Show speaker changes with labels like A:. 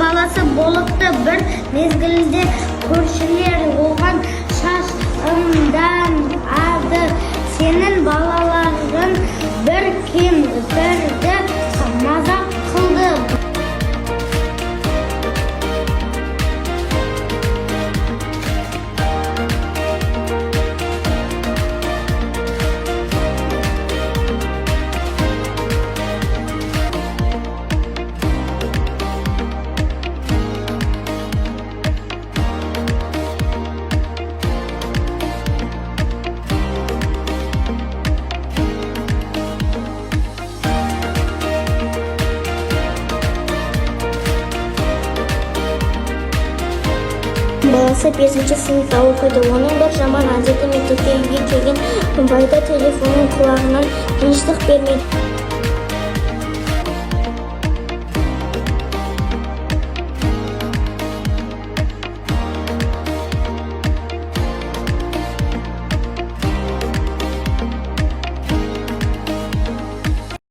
A: баласы болыпты. Bir mezgilde көршілер оған шашымданады. Senin балаларың bir кем бірді мазақ қылды. Баласы 5-ші сыныпта оқиды. Оның бір жаман әдеті мектепке үйге келген байда телефонның құлағынан тыныштық бермейді.